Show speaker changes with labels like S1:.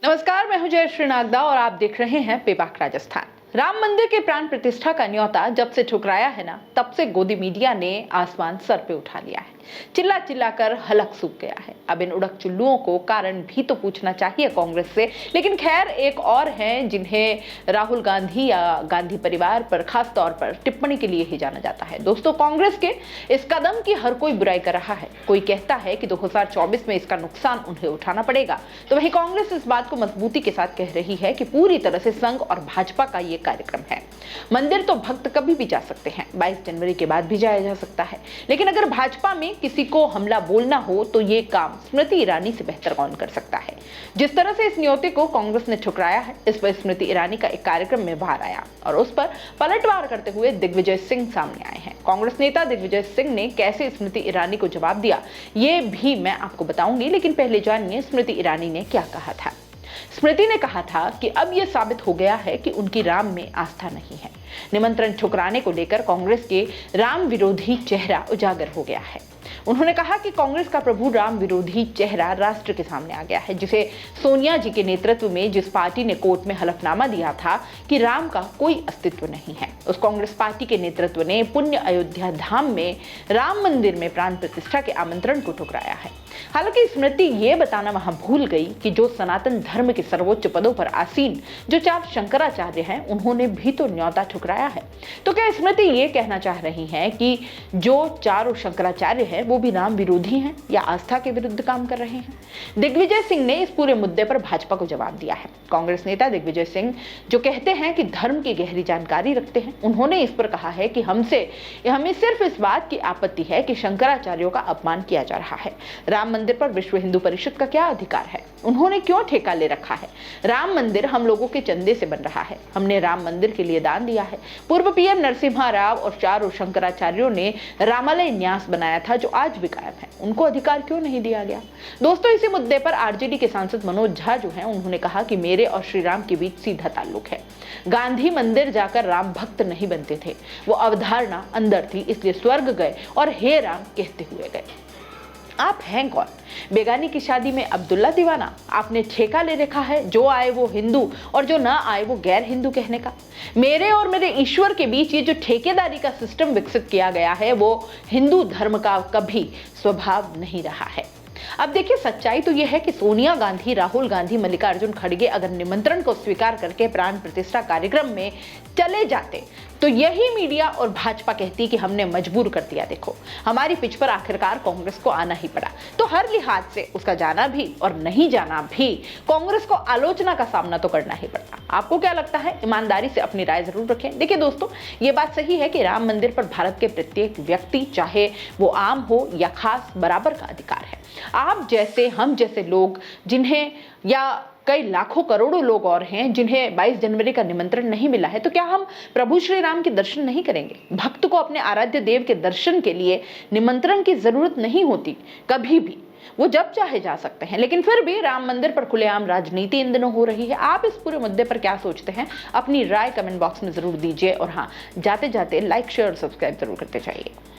S1: नमस्कार, मैं हूं जय श्रीनागदा और आप देख रहे हैं बेबाक राजस्थान। राम मंदिर के प्राण प्रतिष्ठा का न्योता जब से ठुकराया है ना, तब से गोदी मीडिया ने आसमान सर पे उठा लिया है। चिल्ला चिल्ला कर हलक सूख गया है। अब इन उड़क चुल्लुओं को कारण भी तो पूछना चाहिए कांग्रेस से, लेकिन खैर एक और हैं जिन्हें राहुल गांधी या गांधी परिवार पर खास तौर पर टिप्पणी के लिए ही जाना जाता है। दोस्तों, कांग्रेस के इस कदम की हर कोई बुराई कर रहा है। कोई कहता है कि 2024 में इसका नुकसान उन्हें उठाना पड़ेगा, तो वहीं कांग्रेस इस बात को मजबूती के साथ कह रही है कि पूरी तरह से संघ और भाजपा का ये कार्यक्रम है। मंदिर तो भक्त कभी भी जा सकते हैं, 22 जनवरी के बाद भी जाया जा सकता है, लेकिन अगर भाजपा में किसी को हमला बोलना हो तो ये काम स्मृति ईरानी से बेहतर कौन कर सकता है। जिस तरह से इस न्योते को कांग्रेस ने ठुकराया है, इस पर स्मृति ईरानी का एक कार्यक्रम में बाहर आया और उस पर पलटवार करते हुए दिग्विजय सिंह सामने आए हैं। कांग्रेस नेता दिग्विजय सिंह ने कैसे स्मृति ईरानी को जवाब दिया, ये भी मैं आपको बताऊंगी, लेकिन पहले जानिए स्मृति ईरानी ने क्या कहा था। स्मृति ने कहा था कि अब यह साबित हो गया है कि उनकी राम में आस्था नहीं है। निमंत्रण ठुकराने को लेकर कांग्रेस के राम विरोधी चेहरा उजागर हो गया है। उन्होंने कहा कि कांग्रेस का प्रभु राम विरोधी चेहरा राष्ट्र के सामने आ गया है, जिसे सोनिया जी के नेतृत्व में जिस पार्टी ने कोर्ट में हलफनामा दिया था कि राम का कोई अस्तित्व नहीं है, उस कांग्रेस पार्टी के नेतृत्व ने पुण्य अयोध्या धाम में राम मंदिर में प्राण प्रतिष्ठा के आमंत्रण को ठुकराया है। हालांकि स्मृति ये बताना वहां भूल गई कि जो सनातन धर्म के सर्वोच्च पदों पर आसीन जो 4 शंकराचार्य हैं, उन्होंने भी तो न्योता ठुकराया है। तो क्या स्मृति ये कहना चाह रही हैं कि जो 4 शंकराचार्य हैं वो भी राम विरोधी हैं या आस्था के विरुद्ध काम कर रहे हैं? दिग्विजय सिंह ने इस पूरे मुद्दे पर भाजपा को जवाब दिया है। कांग्रेस नेता दिग्विजय सिंह जो कहते हैं कि धर्म की गहरी जानकारी रखते हैं, उन्होंने इस पर कहा है कि हमें सिर्फ इस बात की आपत्ति है कि शंकराचार्यों का अपमान किया जा रहा है। राम मंदिर पर विश्व हिंदू परिषद का क्या अधिकार है? उन्होंने क्यों ठेका ले रखा है? राम मंदिर हम लोगों के चंदे से बन रहा है, हमने राम मंदिर के लिए दान दिया है। पूर्व पीएम नरसिम्हा राव और 4 शंकराचार्यों ने रामालय न्यास बनाया था जो आज भी कायम है, उनको अधिकार क्यों नहीं दिया गया? दोस्तों, इसी मुद्दे पर आरजेडी के सांसद मनोज झा जो हैं, उन्होंने कहा कि मेरे और श्री राम के बीच सीधा ताल्लुक है। गांधी मंदिर जाकर राम भक्त नहीं बनते थे, वो अवधारणा अंदर थी, इसलिए स्वर्ग गए और हे राम कहते हुए गए। आप हैं कौन? बेगानी की शादी में अब्दुल्ला दीवाना? आपने ठेका ले रखा है जो आए वो हिंदू और जो ना आए वो गैर हिंदू कहने का। मेरे और मेरे ईश्वर के बीच ये जो ठेकेदारी का सिस्टम विकसित किया गया है, वो हिंदू धर्म का कभी स्वभाव नहीं रहा है। अब देखिए, सच्चाई तो यह है कि सोनिया गांधी, राहुल गांधी, मल्लिकार्जुन खड़गे अगर निमंत्रण को स्वीकार करके प्राण प्रतिष्ठा कार्यक्रम में चले जाते तो यही मीडिया और भाजपा कहती कि हमने मजबूर कर दिया, देखो हमारी पिच पर आखिरकार कांग्रेस को आना ही पड़ा। तो हर लिहाज से उसका जाना भी और नहीं जाना भी कांग्रेस को आलोचना का सामना तो करना ही पड़ता। आपको क्या लगता है? ईमानदारी से अपनी राय जरूर रखें। देखिए दोस्तों, ये बात सही है कि राम मंदिर पर भारत के प्रत्येक व्यक्ति, चाहे वो आम हो या खास, बराबर का अधिकार है। आप जैसे, हम जैसे लोग जिन्हें, या कई लाखों करोड़ों लोग और हैं जिन्हें 22 जनवरी का निमंत्रण नहीं मिला है, तो क्या हम प्रभु श्री राम के दर्शन नहीं करेंगे? भक्त को अपने आराध्य देव के दर्शन के लिए निमंत्रण की जरूरत नहीं होती, कभी भी वो जब चाहे जा सकते हैं। लेकिन फिर भी राम मंदिर पर खुलेआम राजनीति इन दिनों हो रही है। आप इस पूरे मुद्दे पर क्या सोचते हैं? अपनी राय कमेंट बॉक्स में जरूर दीजिए और हाँ, जाते जाते लाइक, शेयर और सब्सक्राइब जरूर करते जाइए।